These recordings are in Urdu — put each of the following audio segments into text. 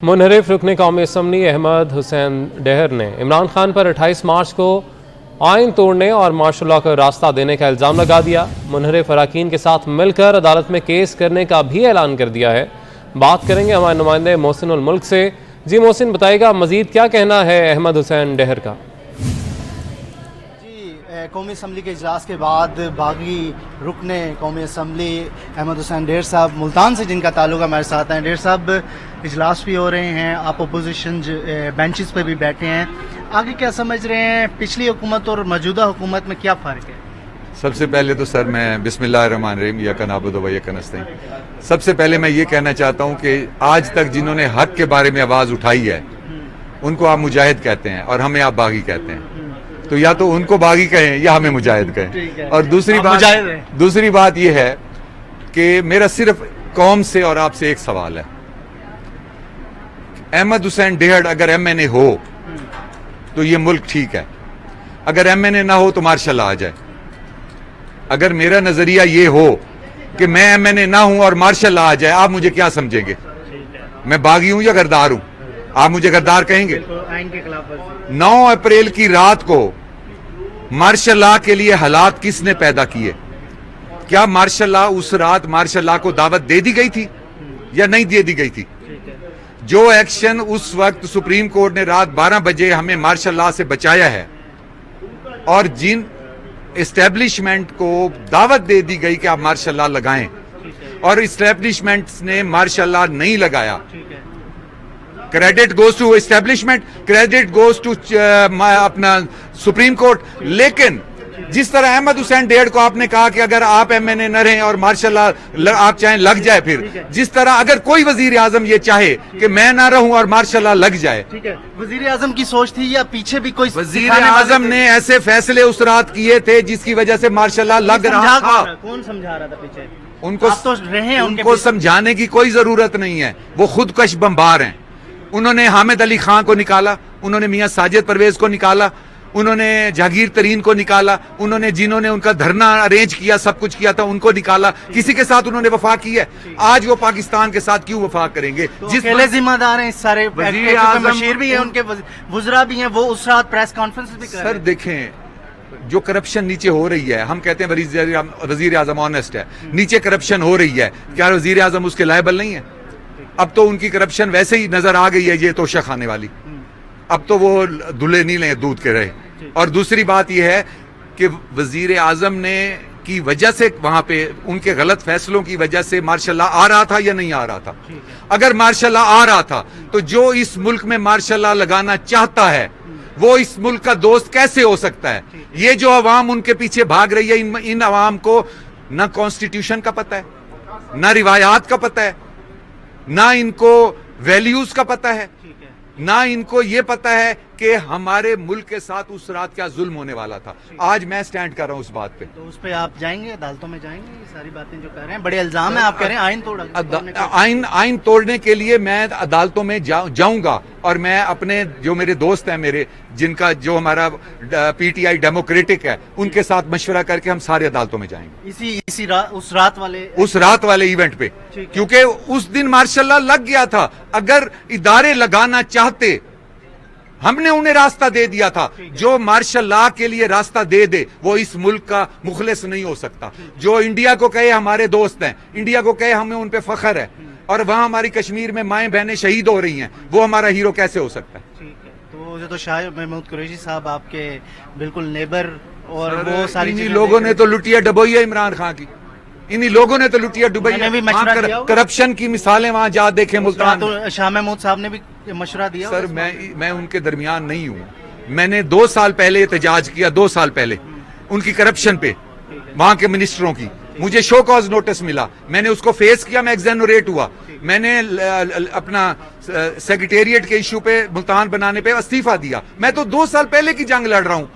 منحرف رکن قومی اسمبلی احمد حسین ڈہر نے عمران خان پر 28 مارچ کو آئین توڑنے اور مارشل لاء کو راستہ دینے کا الزام لگا دیا۔ منحرف اراکین کے ساتھ مل کر عدالت میں کیس کرنے کا بھی اعلان کر دیا ہے۔ بات کریں گے ہمارے نمائندے محسن الملک سے۔ جی محسن، بتائے گا مزید کیا کہنا ہے احمد حسین ڈہر کا؟ قومی اسمبلی کے اجلاس کے بعد باغی رکن قومی اسمبلی احمد حسین ڈہر صاحب ملتان سے، جن کا تعلق ہمارے ساتھ ہیں، ڈہر صاحب اجلاس بھی ہو رہے ہیں، آپ اپوزیشن بینچز پہ بھی بیٹھے ہیں، آگے کیا سمجھ رہے ہیں؟ پچھلی حکومت اور موجودہ حکومت میں کیا فرق ہے؟ سب سے پہلے تو سر میں بسم اللہ الرحمن الرحیم یا نعبد و یا نستعین، سب سے پہلے میں یہ کہنا چاہتا ہوں کہ آج تک جنہوں نے حق کے بارے میں آواز اٹھائی ہے ان کو آپ مجاہد کہتے ہیں اور ہمیں آپ باغی کہتے ہیں، تو یا تو ان کو باغی کہیں یا ہمیں مجاہد کہیں۔ اور دوسری بات یہ ہے کہ میرا صرف قوم سے اور آپ سے ایک سوال ہے، احمد حسین ڈہر اگر ایم این اے ہو تو یہ ملک ٹھیک ہے، اگر ایم این اے نہ ہو تو مارشل لاء آ جائے۔ اگر میرا نظریہ یہ ہو کہ میں ایم این اے نہ ہوں اور مارشل لاء آ جائے، آپ مجھے کیا سمجھیں گے؟ میں باغی ہوں یا غدار ہوں؟ آپ مجھے غدار کہیں گے؟ 9 اپریل کی رات کو مارشل لاء کے لیے حالات کس نے پیدا کیے؟ کیا مارشل لاء اس رات مارشل لاء کو دعوت دے دی گئی تھی یا نہیں دے دی گئی تھی؟ جو ایکشن اس وقت سپریم کورٹ نے رات 12 بجے ہمیں مارشل لاء سے بچایا ہے، اور جن اسٹیبلشمنٹ کو دعوت دے دی گئی کہ آپ مارشل لاء لگائیں اور اسٹیبلشمنٹ نے مارشل لاء نہیں لگایا، credit goes to establishment, credit goes to اپنا سپریم کورٹ۔ لیکن جس طرح احمد حسین ڈہر کو آپ نے کہا کہ اگر آپ ایم این اے نہ رہیں اور مارشل لاء آپ چاہیں لگ جائے، پھر جس طرح اگر کوئی وزیر اعظم یہ چاہے کہ میں نہ رہوں اور مارشل لاء لگ جائے، وزیر اعظم کی سوچ تھی یا پیچھے بھی کوئی؟ وزیر اعظم نے ایسے فیصلے اس رات کیے تھے جس کی وجہ سے مارشل لاء لگ رہا تھا۔ کون سمجھا رہا تھا پیچھے؟ ان کو سمجھانے کی کوئی ضرورت نہیں ہے، وہ خود کش بمبار ہیں۔ انہوں نے حامد علی خان کو نکالا، انہوں نے میاں ساجد پرویز کو نکالا، انہوں نے جہانگیر ترین کو نکالا، انہوں نے جنہوں نے ان کا دھرنا ارینج کیا، سب کچھ کیا تھا، ان کو نکالا۔ کسی کے ساتھ انہوں نے وفا کی ہے؟ آج وہ پاکستان کے ساتھ کیوں وفا کریں گے؟ جس پہلے ذمہ دار ہیں سارے، وزیر اعظم مشیر بھی ہیں، ان کے وزراء بھی ہیں، وہ اس رات پریس کانفرنس بھی کر رہے ہیں۔ سر دیکھیں، جو کرپشن نیچے ہو رہی ہے، ہم کہتے ہیں وزیر اعظم آنیسٹ ہے، نیچے کرپشن ہو رہی ہے، کیا وزیر اعظم اس کے لائبل نہیں ہے؟ اب تو ان کی کرپشن ویسے ہی نظر آ گئی ہے، یہ توشہ کھانے والی، اب تو وہ دھلے نہیں لیں دودھ کے رہے۔ اور دوسری بات یہ ہے کہ وزیر اعظم نے کی وجہ سے وہاں پہ ان کے غلط فیصلوں کی وجہ سے مارشل لاء آ رہا تھا یا نہیں آ رہا تھا؟ اگر مارشل لاء آ رہا تھا تو جو اس ملک میں مارشل لاء لگانا چاہتا ہے وہ اس ملک کا دوست کیسے ہو سکتا ہے؟ یہ جو عوام ان کے پیچھے بھاگ رہی ہے، ان عوام کو نہ کانسٹیٹیوشن کا پتہ ہے، نہ روایات کا پتہ ہے، نہ ان کو ویلیوز کا پتہ ہے، نہ ان کو یہ پتہ ہے کہ ہمارے ملک کے ساتھ اس رات کیا ظلم ہونے والا تھا۔ آج میں سٹینڈ کر رہا ہوں اس بات پہ۔ تو اس پہ آپ جائیں گے، عدالتوں میں جائیں گے؟ یہ ساری باتیں جو کہہ رہے ہیں بڑے الزام ہیں، آپ کہہ رہے ہیں آئین توڑا۔ آئین توڑنے کے لیے میں عدالتوں میں جاؤں گا، اور میں اپنے جو میرے دوست ہیں، میرے جن کا جو ہمارا پی ٹی آئی ڈیموکریٹک ہے، ان کے ساتھ مشورہ کر کے ہم سارے عدالتوں میں جائیں گے اس رات والے ایونٹ پہ، کیونکہ اس دن مارشل لاء لگ گیا تھا۔ اگر ادارے لگانا چاہتے، ہم نے انہیں راستہ دے دیا تھا۔ جو مارشل لاء کے لیے راستہ دے دے وہ اس ملک کا مخلص نہیں ہو سکتا۔ جو انڈیا کو کہے ہمارے دوست ہیں، انڈیا کو کہے ہمیں ان پہ فخر ہے، اور وہاں ہماری کشمیر میں مائیں بہنیں شہید ہو رہی ہیں، وہ ہمارا ہیرو کیسے ہو سکتا ہے؟ تو شاہ محمود قریشی صاحب آپ کے بالکل نیبر، اور وہ ساری انہی لوگوں نے تو لٹیا ڈبوئی ہے عمران خان کی، انہی لوگوں نے تو لٹیا ڈبوئی ہے۔ کرپشن کی مثالیں وہاں جا دیکھیں ملتان۔ شاہ محمود صاحب نے بھی مشورہ دیا؟ سر میں ان کے درمیان نہیں ہوں۔ میں نے 2 سال پہلے احتجاج کیا، 2 سال پہلے ان کی کرپشن پہ، وہاں کے منسٹروں کی۔ مجھے شو کاز نوٹس ملا، میں نے اس کو فیس کیا، میں ایگزینوریٹ ہوا۔ میں نے اپنا سیکریٹریٹ کے ایشو پہ ملتان بنانے پہ استعفیٰ دیا۔ میں تو 2 سال پہلے کی جنگ لڑ رہا ہوں،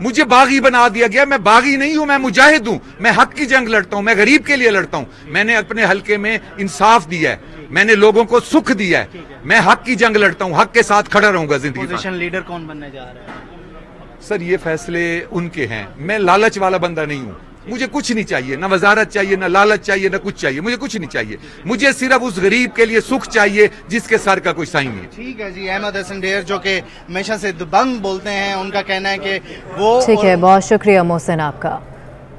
مجھے باغی بنا دیا گیا۔ میں باغی نہیں ہوں، میں مجاہد ہوں، میں حق کی جنگ لڑتا ہوں، میں غریب کے لیے لڑتا ہوں۔ میں نے اپنے حلقے میں انصاف دیا ہے، میں نے لوگوں کو سکھ دیا ہے، میں حق کی جنگ لڑتا ہوں، حق کے ساتھ کھڑا رہوں گا زندگی میں۔ اپوزیشن لیڈر کون بننے جا رہا ہے؟ سر یہ فیصلے ان کے ہیں، میں لالچ والا بندہ نہیں ہوں۔ مجھے کچھ نہیں چاہیے، نہ وزارت چاہیے، نہ لالچ چاہیے، نہ کچھ چاہیے، مجھے کچھ نہیں چاہیے، مجھے صرف اس غریب کے لیے سکھ چاہیے جس کے سر کا کوئی سائیں نہیں ہے۔ ٹھیک ہے جی، احمد حسن ڈھیر جو کہ ہمیشہ سے دبنگ بولتے ہیں، ان کا کہنا ہے کہ وہ ٹھیک ہے، بہت شکریہ محسن آپ کا۔